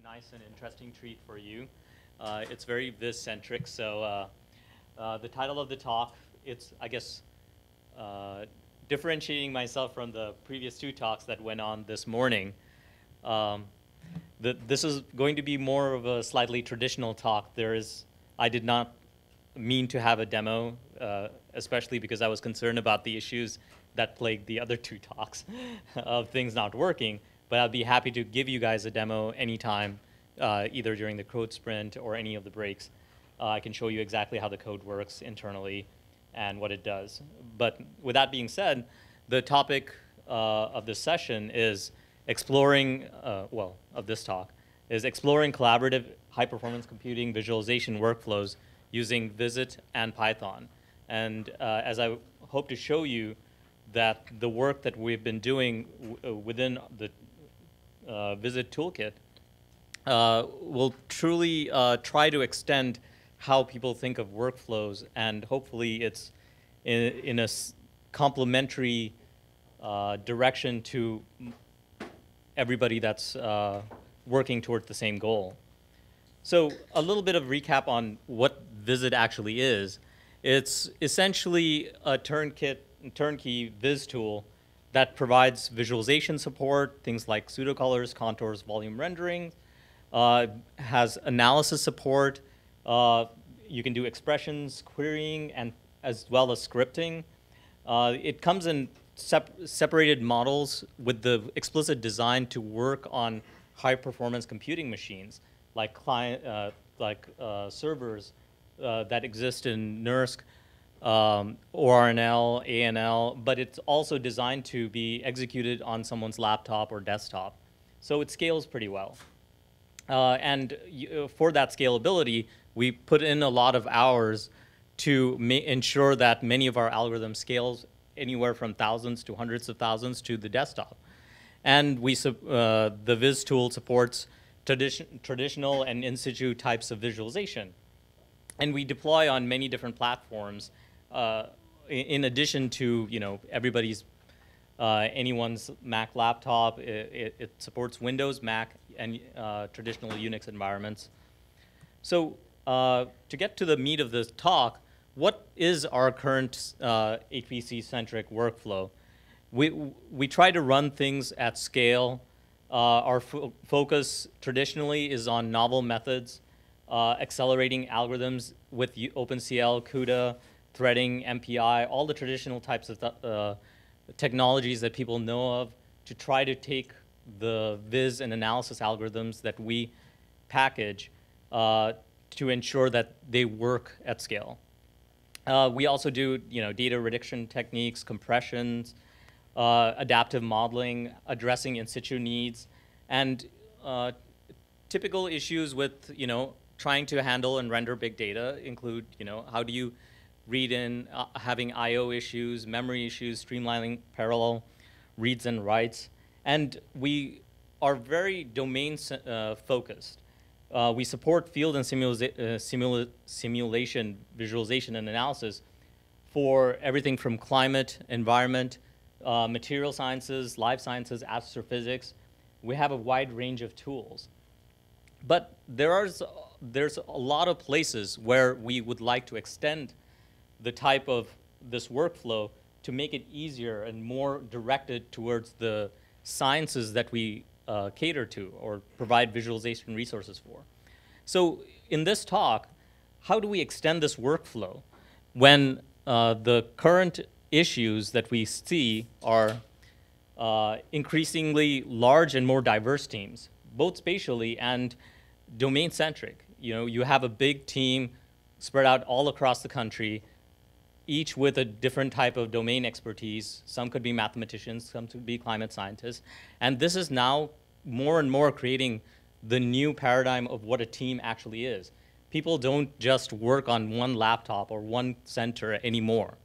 nice and interesting treat for you. It's very Viz-centric, so the title of the talk, it's, I guess, differentiating myself from the previous two talks that went on this morning. This is going to be more of a slightly traditional talk. I did not mean to have a demo, especially because I was concerned about the issues that plagued the other two talks of things not working. But I'd be happy to give you guys a demo anytime, either during the code sprint or any of the breaks. I can show you exactly how the code works internally and what it does. But with that being said, the topic of this session is exploring, of this talk, is exploring collaborative high-performance computing visualization workflows using VisIt and Python. And as I hope to show you, that the work that we've been doing within the VisIt toolkit will truly try to extend how people think of workflows, and hopefully it's in a complementary direction to everybody that's working towards the same goal. So a little bit of recap on what VisIt actually is. It's essentially a turnkey Viz tool that provides visualization support, things like pseudocolors, contours, volume rendering, has analysis support. You can do expressions, querying, and as well as scripting. It comes in separated models with the explicit design to work on high-performance computing machines, like servers that exist in NERSC, ORNL, ANL, but it's also designed to be executed on someone's laptop or desktop. So it scales pretty well. And for that scalability, we put in a lot of hours to ensure that many of our algorithms scales anywhere from thousands to hundreds of thousands to the desktop. And the Viz tool supports traditional and in-situ types of visualization. And we deploy on many different platforms in addition to anyone's Mac laptop. It supports Windows, Mac, and traditional Unix environments. So to get to the meat of this talk, what is our current HPC-centric workflow? We try to run things at scale. Our focus traditionally is on novel methods, accelerating algorithms with OpenCL, CUDA, threading, MPI, all the traditional types of technologies that people know of, to try to take the Viz and analysis algorithms that we package to ensure that they work at scale. We also do data reduction techniques, compressions, adaptive modeling, addressing in-situ needs, and typical issues with trying to handle and render big data include how do you read in, having I/O issues, memory issues, streamlining parallel reads and writes, and we are very domain focused. We support field and simulation, visualization, and analysis for everything from climate, environment, material sciences, life sciences, astrophysics. We have a wide range of tools. But there's a lot of places where we would like to extend the type of this workflow to make it easier and more directed towards the sciences that we cater to or provide visualization resources for. So in this talk, how do we extend this workflow when the current issues that we see are increasingly large and more diverse teams, both spatially and domain-centric? You have a big team spread out all across the country, each with a different type of domain expertise. Some could be mathematicians, some could be climate scientists. And this is now more and more creating the new paradigm of what a team actually is. People don't just work on one laptop or one center anymore.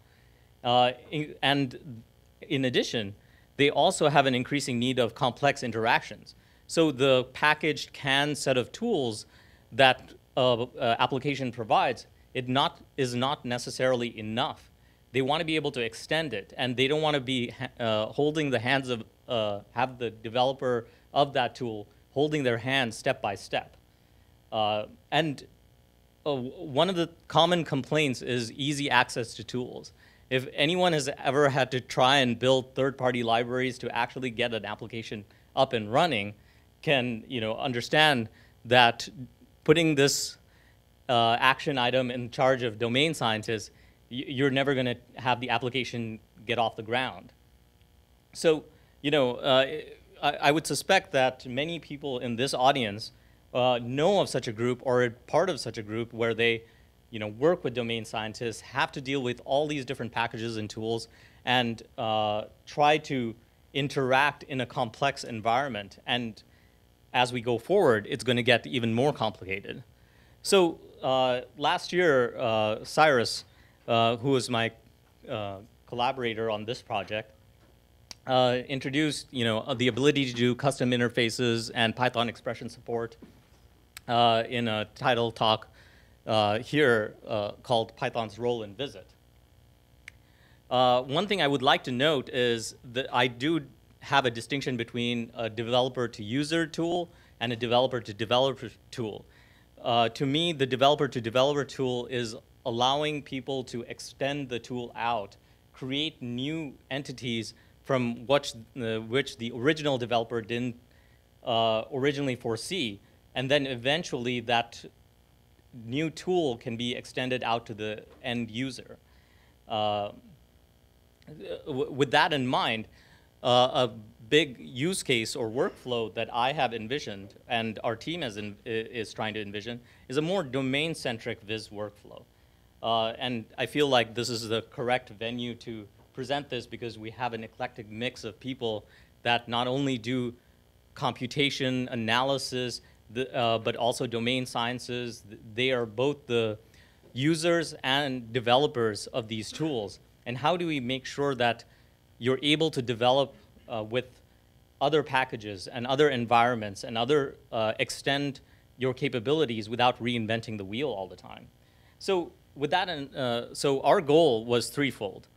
And in addition, they also have an increasing need of complex interactions. So the packaged canned set of tools that application provides, is not necessarily enough. They want to be able to extend it, and they don't want to be holding the hands of, have the developer of that tool holding their hand step by step. And one of the common complaints is easy access to tools. If anyone has ever had to try and build third-party libraries to actually get an application up and running, can understand that putting this action item in charge of domain scientists, you're never going to have the application get off the ground. So, I would suspect that many people in this audience know of such a group or are part of such a group where they work with domain scientists, have to deal with all these different packages and tools, and try to interact in a complex environment. And as we go forward, it's going to get even more complicated. So last year, Cyrus, who was my collaborator on this project, introduced the ability to do custom interfaces and Python expression support in a title talk here called Python's Role in VisIt. One thing I would like to note is that I do have a distinction between a developer to user tool and a developer to developer tool. To me, the developer to developer tool is allowing people to extend the tool out, create new entities from which the original developer didn't originally foresee, and then eventually that new tool can be extended out to the end user. With that in mind, a big use case or workflow that I have envisioned and our team is trying to envision is a more domain-centric Viz workflow. And I feel like this is the correct venue to present this because we have an eclectic mix of people that not only do computation, analysis, but also domain sciences. They are both the users and developers of these tools. And how do we make sure that you're able to develop with other packages and other environments and extend your capabilities without reinventing the wheel all the time? So with that, so our goal was threefold.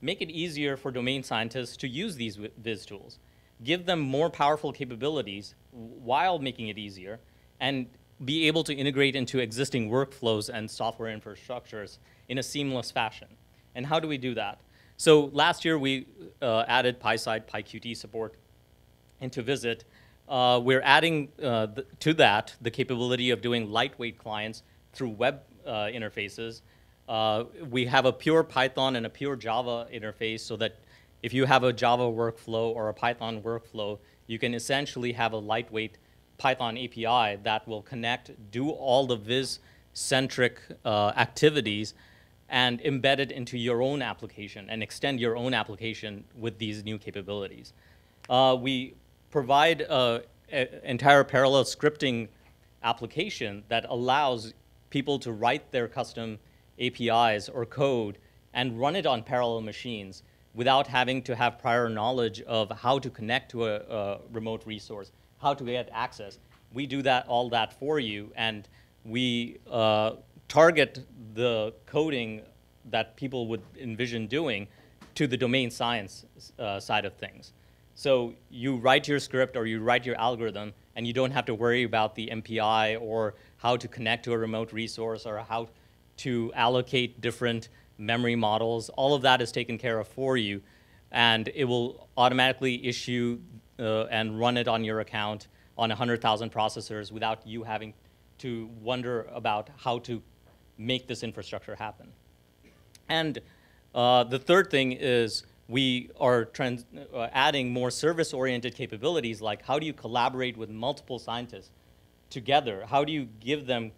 Make it easier for domain scientists to use these Viz tools. Give them more powerful capabilities while making it easier, and be able to integrate into existing workflows and software infrastructures in a seamless fashion. And how do we do that? So last year, we added PySide, PyQt support into VisIt. We're adding to that the capability of doing lightweight clients through web interfaces. We have a pure Python and a pure Java interface so that if you have a Java workflow or a Python workflow, you can essentially have a lightweight Python API that will connect, do all the Viz-centric activities, and embed it into your own application and extend your own application with these new capabilities. We provide an entire parallel scripting application that allows people to write their custom APIs or code and run it on parallel machines without having to have prior knowledge of how to connect to a remote resource, how to get access. We do all that for you, and we target the coding that people would envision doing to the domain science side of things. So you write your script or you write your algorithm, and you don't have to worry about the MPI or how to connect to a remote resource or how to allocate different memory models. All of that is taken care of for you, and it will automatically issue and run it on your account on 100,000 processors without you having to wonder about how to make this infrastructure happen. And the third thing is we are adding more service-oriented capabilities, like how do you collaborate with multiple scientists together? How do you give them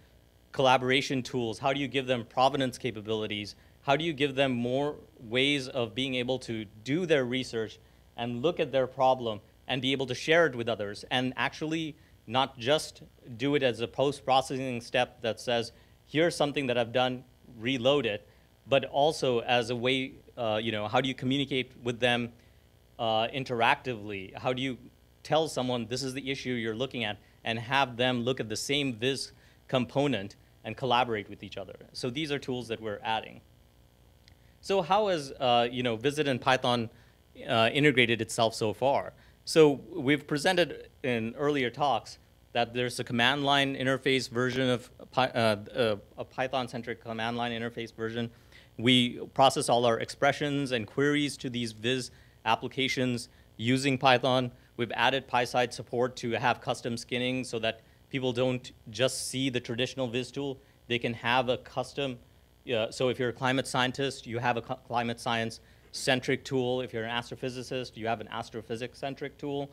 collaboration tools? How do you give them provenance capabilities? How do you give them more ways of being able to do their research and look at their problem and be able to share it with others, and actually not just do it as a post-processing step that says, here's something that I've done, reload it, but also as a way, how do you communicate with them interactively? How do you tell someone this is the issue you're looking at and have them look at the same Viz component and collaborate with each other? So these are tools that we're adding. So how has VisIt and Python integrated itself so far? So we've presented in earlier talks that there's a command line interface version of a Python-centric command line interface version. We process all our expressions and queries to these Viz applications using Python. We've added PySide support to have custom skinning so that people don't just see the traditional Viz tool. They can have a custom, so if you're a climate scientist, you have a climate science-centric tool. If you're an astrophysicist, you have an astrophysics-centric tool.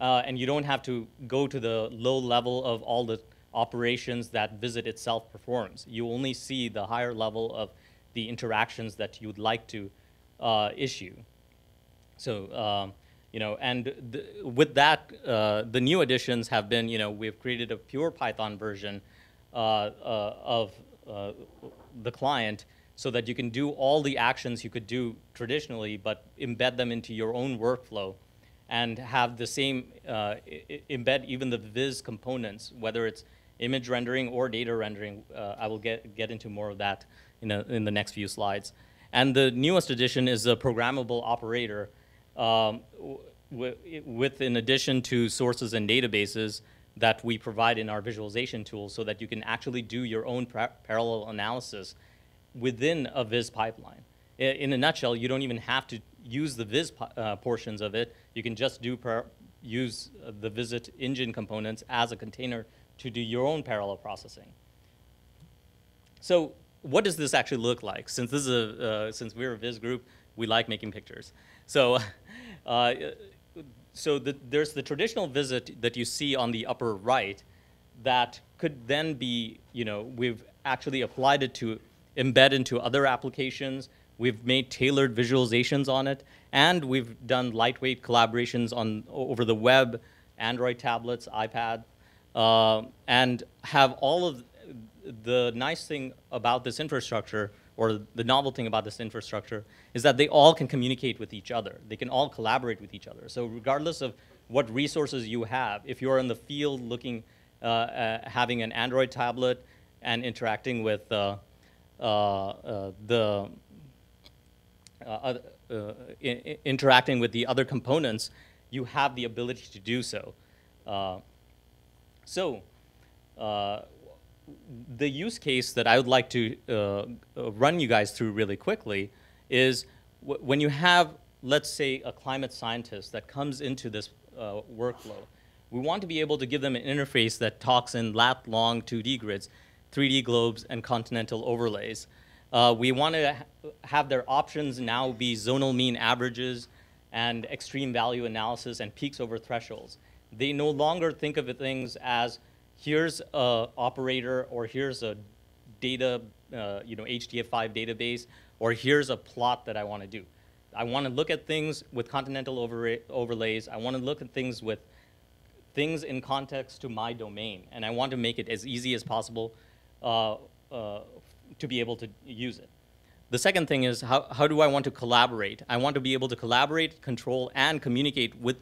And you don't have to go to the low level of all the operations that VisIt itself performs. You only see the higher level of the interactions that you'd like to issue. So, with that, the new additions have been, we've created a pure Python version of the client so that you can do all the actions you could do traditionally, but embed them into your own workflow and have the same, embed even the Viz components, whether it's image rendering or data rendering. I will get into more of that in the next few slides. And the newest addition is a programmable operator with, in addition to sources and databases that we provide in our visualization tools so that you can actually do your own parallel analysis within a Viz pipeline. In a nutshell, you don't even have to use the Viz portions of it. You can just use the VisIt engine components as a container to do your own parallel processing. So what does this actually look like? Since this is since we're a Viz group, we like making pictures. So, there's the traditional VisIt that you see on the upper right that could then be, we've actually applied it to embed into other applications. We've made tailored visualizations on it, and we've done lightweight collaborations over the web, Android tablets, iPad, and have all of the nice thing about this infrastructure, or the novel thing about this infrastructure, is that they all can communicate with each other. They can all collaborate with each other. So regardless of what resources you have, if you're in the field looking, having an Android tablet and interacting with interacting with the other components, you have the ability to do so. The use case that I would like to run you guys through really quickly is when you have, let's say, a climate scientist that comes into this workflow. We want to be able to give them an interface that talks in lat-long 2D grids, 3D globes, and continental overlays. We want to have their options now be zonal mean averages and extreme value analysis and peaks over thresholds. They no longer think of things as here's a operator, or here's a data, HDF5 database, or here's a plot that I want to do. I want to look at things with continental overlays. I want to look at things with things in context to my domain, and I want to make it as easy as possible to be able to use it. The second thing is, how do I want to collaborate? I want to be able to collaborate, control, and communicate with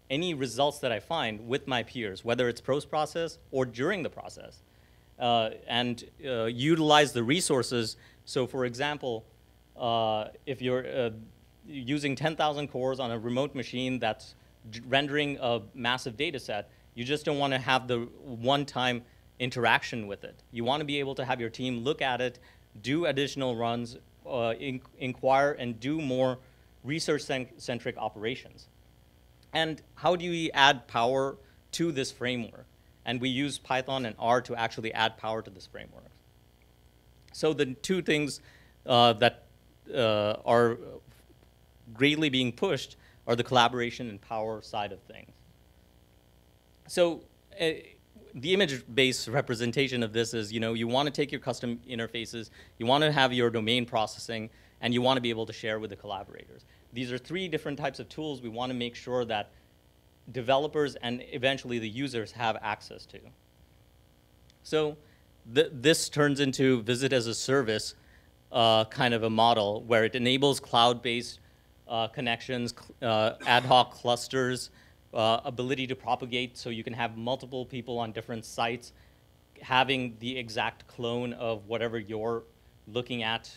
any results that I find with my peers, whether it's post-process or during the process, and utilize the resources. So for example, if you're using 10,000 cores on a remote machine that's rendering a massive data set, you just don't want to have the one-time interaction with it. You want to be able to have your team look at it, do additional runs, inquire, and do more research-centric operations. And how do we add power to this framework? And we use Python and R to actually add power to this framework. So the two things that are greatly being pushed are the collaboration and power side of things. So the image-based representation of this is, you want to take your custom interfaces, you want to have your domain processing, and you want to be able to share with the collaborators. These are three different types of tools we want to make sure that developers and eventually the users have access to. So this turns into VisIt as a service kind of a model where it enables cloud-based connections, ad hoc clusters, ability to propagate so you can have multiple people on different sites having the exact clone of whatever you're looking at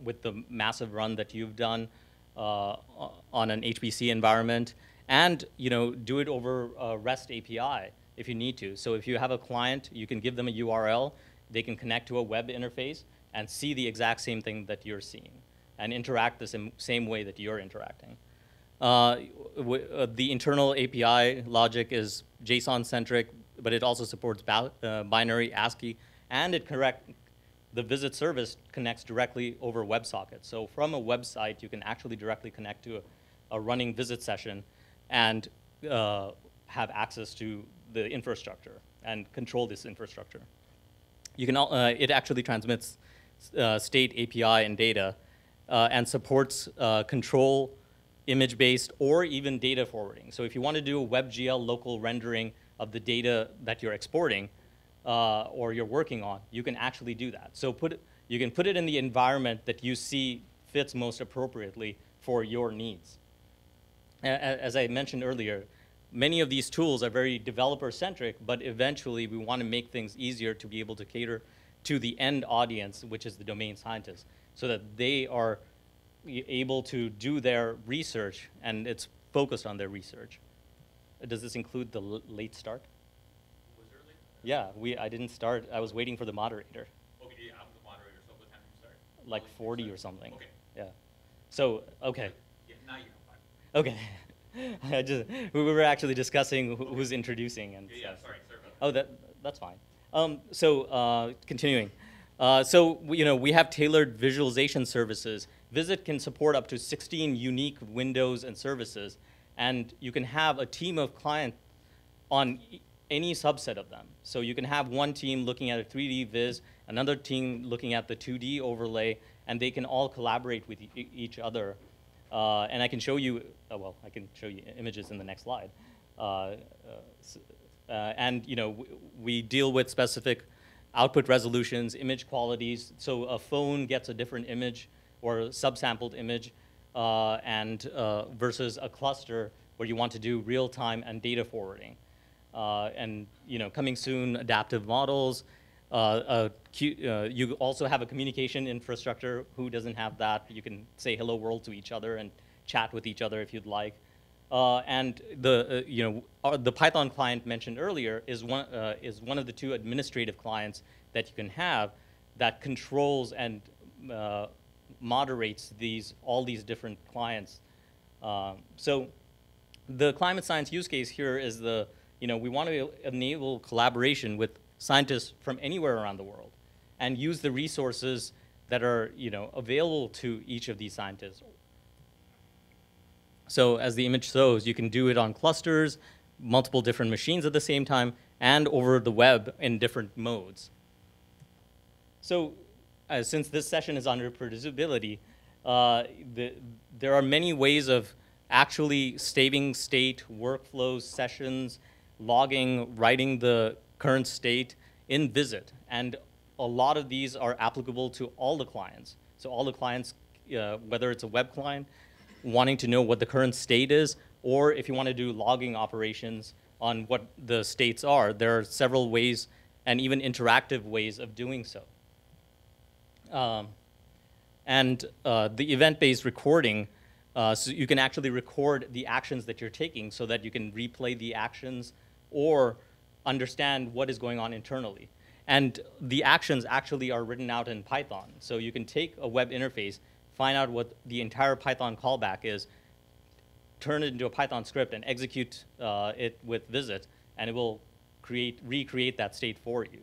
with the massive run that you've done on an HPC environment, And do it over REST API if you need to. So if you have a client, you can give them a URL. They can connect to a web interface and see the exact same thing that you're seeing and interact the same way that you're interacting. The internal API logic is JSON-centric, but it also supports binary, ASCII, and the VisIt service connects directly over WebSockets. So from a website, you can actually directly connect to a running VisIt session and have access to the infrastructure and control this infrastructure. It actually transmits state API and data and supports control, image-based, or even data forwarding. So if you want to do a WebGL local rendering of the data that you're exporting or you're working on, you can actually do that. So you can put it in the environment that you see fits most appropriately for your needs. As I mentioned earlier, many of these tools are very developer-centric, but eventually we want to make things easier to be able to cater to the end audience, which is the domain scientists, so that they are able to do their research and it's focused on their research. Does this include the late start? Was there late? Yeah, I didn't start. I was waiting for the moderator. Okay, yeah, I'm the moderator, so what time did you start? Like 40 or something. Okay. Yeah. So, okay. Yeah, now you have 5. Okay. We were actually discussing who's introducing and Yeah, stuff. sorry about that. Oh, that's fine. Continuing. We have tailored visualization services. VisIt can support up to 16 unique windows and services, and you can have a team of clients on any subset of them. So you can have one team looking at a 3D viz, another team looking at the 2D overlay, and they can all collaborate with each other. And I can show you, I can show you images in the next slide. We deal with specific output resolutions, image qualities. So a phone gets a different image or a subsampled image versus a cluster where you want to do real-time and data forwarding. Coming soon, adaptive models. You also have a communication infrastructure. Who doesn't have that? You can say hello world to each other and chat with each other if you'd like. The Python client mentioned earlier is one of the 2 administrative clients that you can have that controls and moderates all these different clients. So the climate science use case here is we want to enable collaboration with scientists from anywhere around the world and use the resources that are available to each of these scientists. So as the image shows, you can do it on clusters, multiple different machines at the same time, and over the web in different modes. So since this session is on reproducibility, there are many ways of actually saving state, workflows, sessions, logging, writing the current state in VisIt. And a lot of these are applicable to all the clients. So all the clients, whether it's a web client, wanting to know what the current state is, or if you want to do logging operations on what the states are, there are several ways and even interactive ways of doing so. The event-based recording, so you can actually record the actions that you're taking so that you can replay the actions or understand what is going on internally. And the actions actually are written out in Python. So you can take a web interface, find out what the entire Python callback is, turn it into a Python script, and execute it with VisIt, and it will recreate that state for you.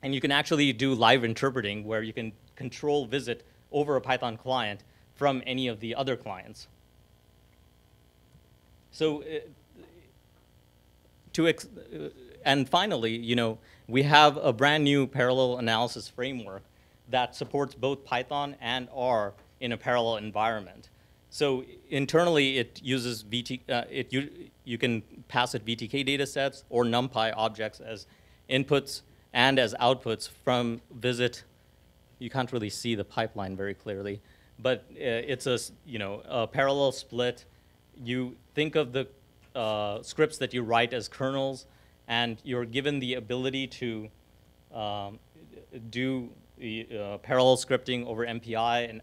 And you can actually do live interpreting, where you can control VisIt over a Python client from any of the other clients. So, and finally, we have a brand new parallel analysis framework that supports both Python and R in a parallel environment. So internally, it uses you can pass it VTK data sets or NumPy objects as inputs and as outputs from VisIt. You can't really see the pipeline very clearly, but it's a parallel split. You think of the scripts that you write as kernels, and you're given the ability to do parallel scripting over MPI and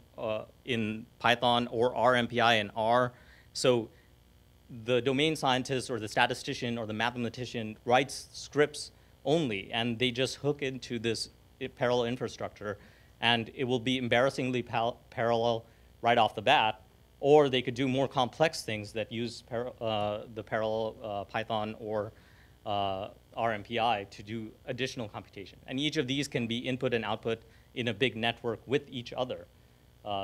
in Python or RMPI in R. So the domain scientist or the statistician or the mathematician writes scripts only, and they just hook into this parallel infrastructure, and it will be embarrassingly parallel right off the bat. Or they could do more complex things that use the parallel Python or RMPI to do additional computation. And each of these can be input and output in a big network with each other.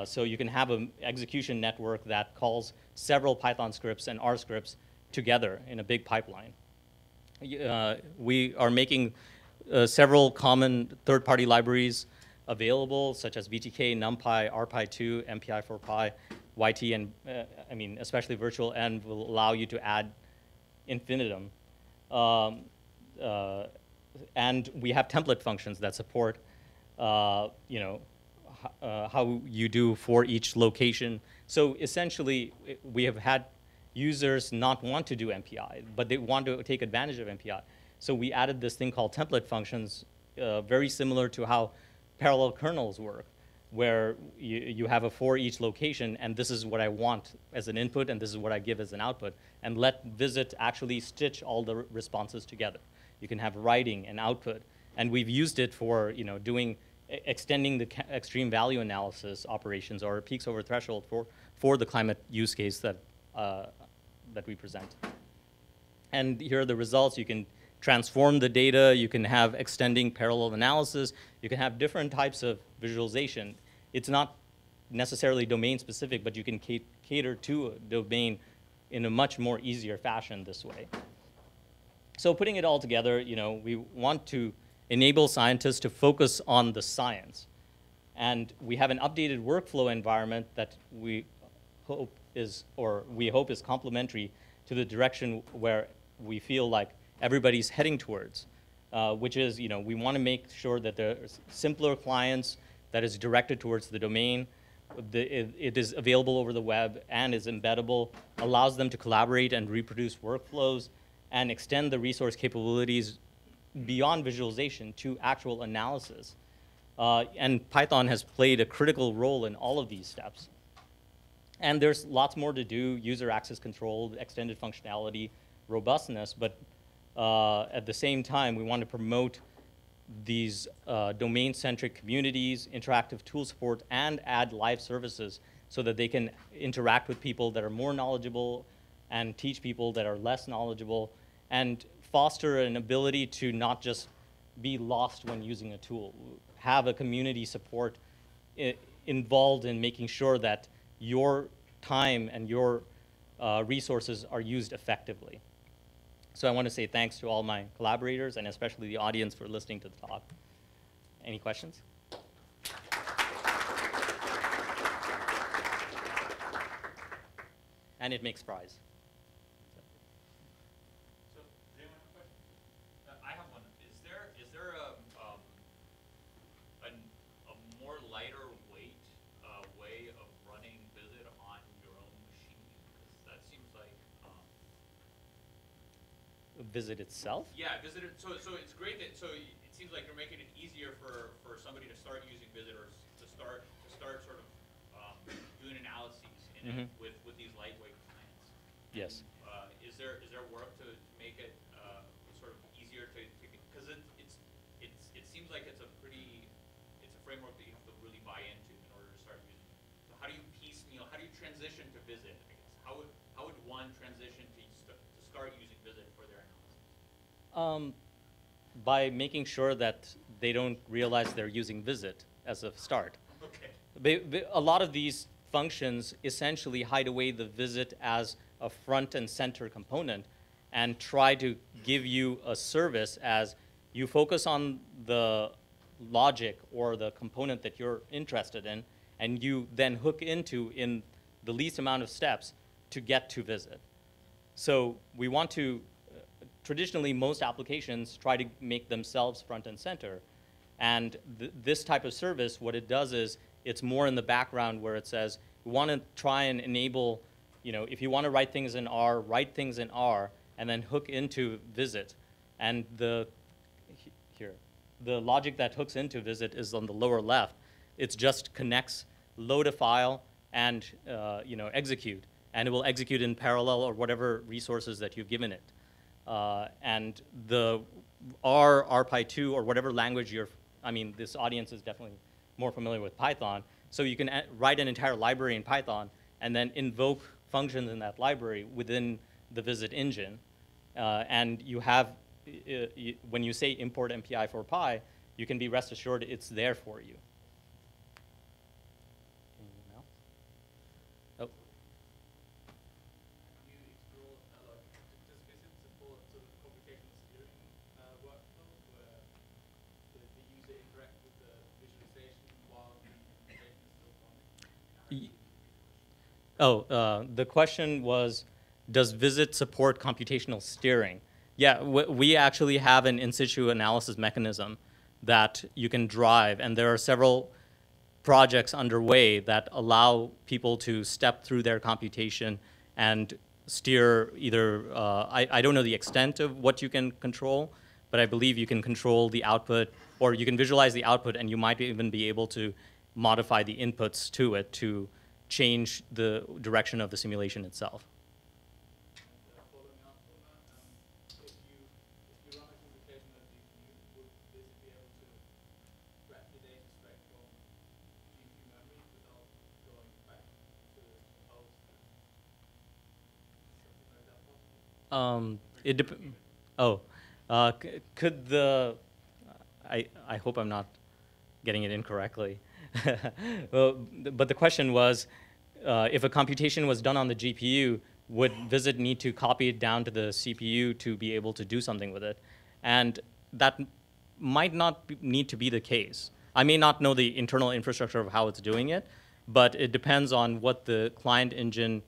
So you can have an execution network that calls several Python scripts and R scripts together in a big pipeline. We are making several common third-party libraries available, such as VTK, NumPy, RPy2, MPI4Py, YT, and I mean, especially virtual N will allow you to add infinitum. And we have template functions that support, how you do for each location. So essentially, we have had users not want to do MPI, but they want to take advantage of MPI. So we added this thing called template functions, very similar to how parallel kernels work, where you have a for each location, and this is what I want as an input, and this is what I give as an output, and let VisIt actually stitch all the responses together. You can have writing and output, and we've used it for doing extending the extreme value analysis operations or peaks over threshold for the climate use case that we present. And here are the results. You can transform the data. You can have extending parallel analysis. You can have different types of visualization. It's not necessarily domain specific, but you can cater to a domain in a much more easier fashion this way. So putting it all together, we want to enable scientists to focus on the science. And we have an updated workflow environment that we hope is complementary to the direction where we feel like everybody's heading towards, which is, we want to make sure that there's simpler clients that is directed towards the domain. It is available over the web and is embeddable, allows them to collaborate and reproduce workflows, and extend the resource capabilities beyond visualization to actual analysis. And Python has played a critical role in all of these steps. And there's lots more to do: user access control, extended functionality, robustness, but at the same time, we want to promote these domain-centric communities, interactive tool support, and add live services so that they can interact with people that are more knowledgeable and teach people that are less knowledgeable, and foster an ability to not just be lost when using a tool. Have a community support involved in making sure that your time and your resources are used effectively. So I want to say thanks to all my collaborators and especially the audience for listening to the talk. Any questions? And it makes fries. So, does anyone have a question? I have one. Is there a more lighter weight way of running VisIt on your own machine? Because that seems like VisIt itself? Yeah, VisIt. So it's great that it seems like you're making it easier for somebody to start using VisIt or to start sort of doing analyses in it with these lightweight clients. Yes. Is there work to make it sort of easier to because it seems like it's a framework that you have to really buy into in order to start using it. So how do you piecemeal? How do you transition to VisIt? I guess how would one transition to start using VisIt for their analysis? By making sure that they don't realize they're using VisIt as a start. Okay. A lot of these functions essentially hide away the VisIt as a front and center component and try to give you a service as you focus on the logic or the component that you're interested in, and you then hook into in the least amount of steps to get to VisIt. So we want to, traditionally most applications try to make themselves front and center. And this type of service, what it does is it's more in the background where it says, we want to try and enable, if you want to write things in R, write things in R, and then hook into VisIt. And the logic that hooks into VisIt is on the lower left. It just connects, load a file, and execute. and it will execute in parallel or whatever resources that you've given it. And the R, RPy2, or whatever language I mean, this audience is definitely more familiar with Python, so you can write an entire library in Python and then invoke functions in that library within the VisIt engine. And you have, when you say import MPI for Pi, you can be rest assured it's there for you. Anyone else? Oh. You explore, does VisIt support sort of computational steering workflows where the user interacts with the visualization while the computation is still running? The question was, does VisIt support computational steering? Yeah, we actually have an in situ analysis mechanism that you can drive, and there are several projects underway that allow people to step through their computation and steer either, I don't know the extent of what you can control, but I believe you can control the output, or you can visualize the output, and you might even be able to modify the inputs to it to change the direction of the simulation itself. Following up on that, if you run a computation on GPU, would VisIt be able to grab the data straight from GPU memory without going back to the host and something like that possible? Could the, I hope I'm not getting it incorrectly. Well, but the question was, if a computation was done on the GPU, would VisIt need to copy it down to the CPU to be able to do something with it? And that might not need to be the case. I may not know the internal infrastructure of how it's doing it, but it depends on what the client engine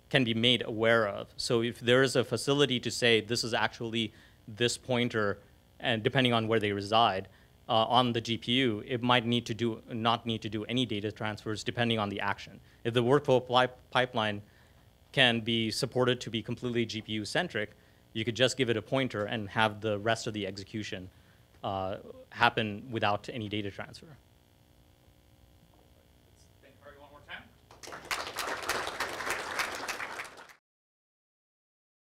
can be made aware of. So if there is a facility to say this is actually this pointer, and depending on where they reside, on the GPU, it might not need to do any data transfers depending on the action. If the workflow pipeline can be supported to be completely GPU-centric, you could just give it a pointer and have the rest of the execution happen without any data transfer.